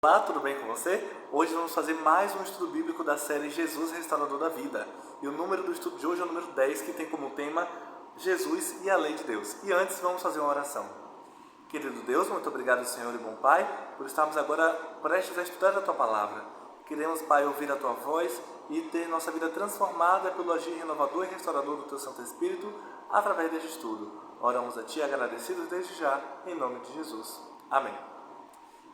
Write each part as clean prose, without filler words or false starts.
Olá, tudo bem com você? Hoje vamos fazer mais um estudo bíblico da série Jesus Restaurador da Vida. E o número do estudo de hoje é o número 10, que tem como tema Jesus e a Lei de Deus. E antes vamos fazer uma oração. Querido Deus, muito obrigado, Senhor e bom Pai, por estarmos agora prestes a estudar a Tua Palavra. Queremos, Pai, ouvir a Tua voz e ter nossa vida transformada pelo agir renovador e restaurador do Teu Santo Espírito através deste estudo. Oramos a Ti agradecidos desde já, em nome de Jesus. Amém.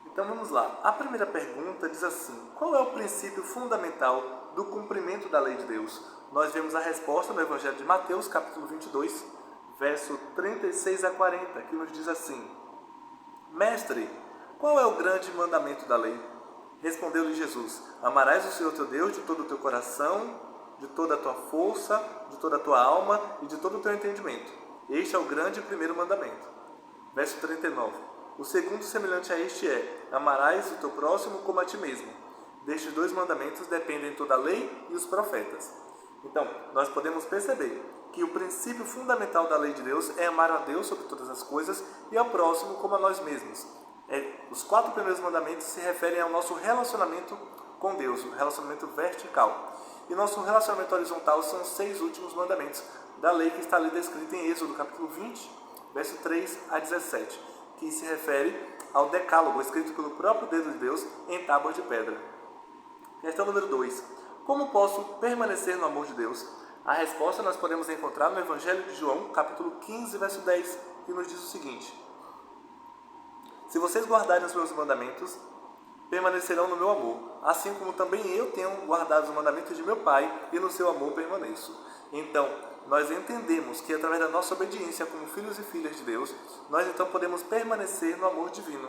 Então vamos lá. A primeira pergunta diz assim: qual é o princípio fundamental do cumprimento da lei de Deus? Nós vemos a resposta no Evangelho de Mateus, capítulo 22, verso 36 a 40, que nos diz assim: Mestre, qual é o grande mandamento da lei? Respondeu-lhe Jesus: amarás o Senhor teu Deus de todo o teu coração, de toda a tua força, de toda a tua alma e de todo o teu entendimento. Este é o grande e primeiro mandamento. Verso 39. O segundo semelhante a este é: amarás o teu próximo como a ti mesmo. Destes dois mandamentos dependem toda a lei e os profetas. Então, nós podemos perceber que o princípio fundamental da lei de Deus é amar a Deus sobre todas as coisas e ao próximo como a nós mesmos. Os 4 primeiros mandamentos se referem ao nosso relacionamento com Deus, o relacionamento vertical. E nosso relacionamento horizontal são os 6 últimos mandamentos da lei que está ali descrita em Êxodo, capítulo 20, verso 3 a 17. Que se refere ao decálogo, escrito pelo próprio dedo de Deus em tábuas de pedra. Questão número 2. Como posso permanecer no amor de Deus? A resposta nós podemos encontrar no Evangelho de João, capítulo 15, verso 10, que nos diz o seguinte: se vocês guardarem os meus mandamentos, permanecerão no meu amor, assim como também eu tenho guardado os mandamentos de meu Pai, e no seu amor permaneço. Então, nós entendemos que através da nossa obediência como filhos e filhas de Deus, nós então podemos permanecer no amor divino.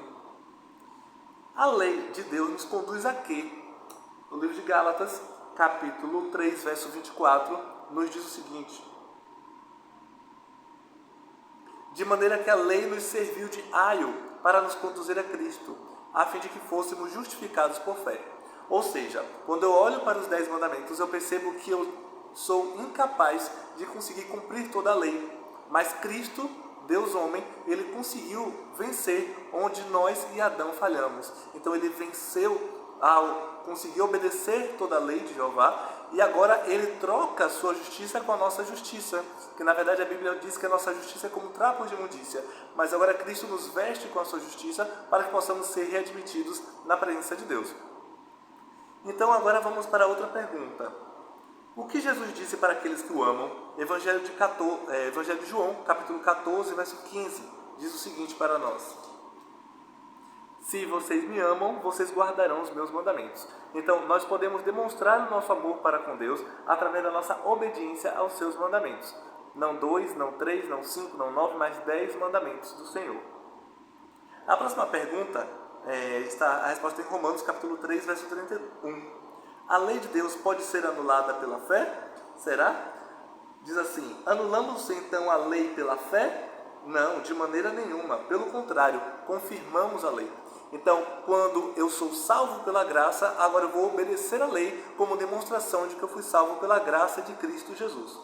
A lei de Deus nos conduz a quê? O livro de Gálatas, capítulo 3, verso 24, nos diz o seguinte: de maneira que a lei nos serviu de aio para nos conduzir a Cristo, a fim de que fôssemos justificados por fé. Ou seja, quando eu olho para os 10 mandamentos, eu percebo que eu sou incapaz de conseguir cumprir toda a lei. Mas Cristo, Deus homem, ele conseguiu vencer onde nós e Adão falhamos. Então ele venceu ao conseguir obedecer toda a lei de Jeová, e agora ele troca a sua justiça com a nossa justiça, que na verdade a Bíblia diz que a nossa justiça é como trapos de imundícia, mas agora Cristo nos veste com a sua justiça para que possamos ser readmitidos na presença de Deus. Então agora vamos para outra pergunta. O que Jesus disse para aqueles que o amam? Evangelho de João, capítulo 14, verso 15, diz o seguinte para nós: se vocês me amam, vocês guardarão os meus mandamentos. Então, nós podemos demonstrar o nosso amor para com Deus através da nossa obediência aos seus mandamentos. Não 2, não 3, não 5, não 9, mas 10 mandamentos do Senhor. A próxima pergunta a resposta em Romanos, capítulo 3, verso 31. A lei de Deus pode ser anulada pela fé? Será? Diz assim: anulamos então a lei pela fé? Não, de maneira nenhuma. Pelo contrário, confirmamos a lei. Então, quando eu sou salvo pela graça, agora eu vou obedecer a lei como demonstração de que eu fui salvo pela graça de Cristo Jesus.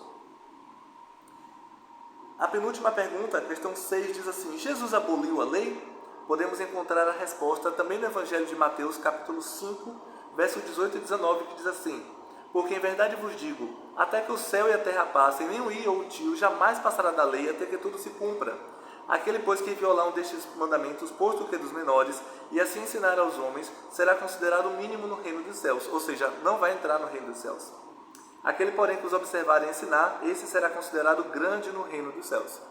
A penúltima pergunta, a questão 6, diz assim: Jesus aboliu a lei? Podemos encontrar a resposta também no Evangelho de Mateus, capítulo 5, verso 18 e 19, que diz assim: porque em verdade vos digo, até que o céu e a terra passem, nem o i ou o tio jamais passará da lei, até que tudo se cumpra. Aquele, pois, que violar um destes mandamentos, posto que dos menores, e assim ensinar aos homens, será considerado o mínimo no reino dos céus, ou seja, não vai entrar no reino dos céus. Aquele, porém, que os observar e ensinar, esse será considerado grande no reino dos céus.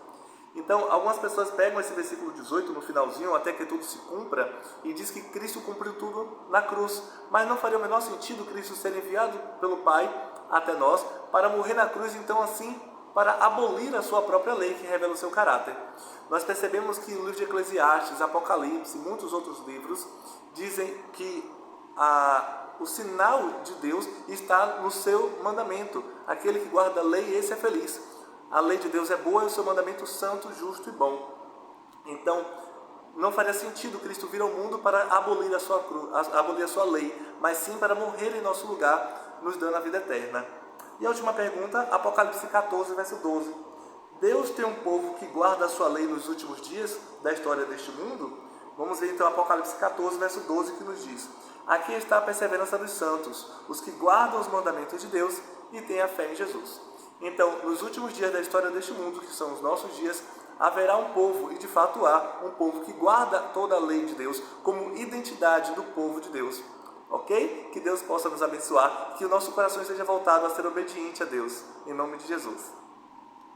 Então, algumas pessoas pegam esse versículo 18 no finalzinho, até que tudo se cumpra, e diz que Cristo cumpriu tudo na cruz. Mas não faria o menor sentido Cristo ser enviado pelo Pai até nós para morrer na cruz, então assim, para abolir a sua própria lei que revela o seu caráter. Nós percebemos que o livro de Eclesiastes, Apocalipse e muitos outros livros dizem que o sinal de Deus está no seu mandamento. Aquele que guarda a lei, esse é feliz. A lei de Deus é boa e o seu mandamento santo, justo e bom. Então, não faria sentido Cristo vir ao mundo para abolir a sua lei, mas sim para morrer em nosso lugar, nos dando a vida eterna. E a última pergunta, Apocalipse 14, verso 12. Deus tem um povo que guarda a sua lei nos últimos dias da história deste mundo? Vamos ver então Apocalipse 14, verso 12, que nos diz: aqui está a perseverança dos santos, os que guardam os mandamentos de Deus e têm a fé em Jesus. Então, nos últimos dias da história deste mundo, que são os nossos dias, haverá um povo, e de fato há um povo que guarda toda a lei de Deus como identidade do povo de Deus. Ok? Que Deus possa nos abençoar, que o nosso coração esteja voltado a ser obediente a Deus. Em nome de Jesus.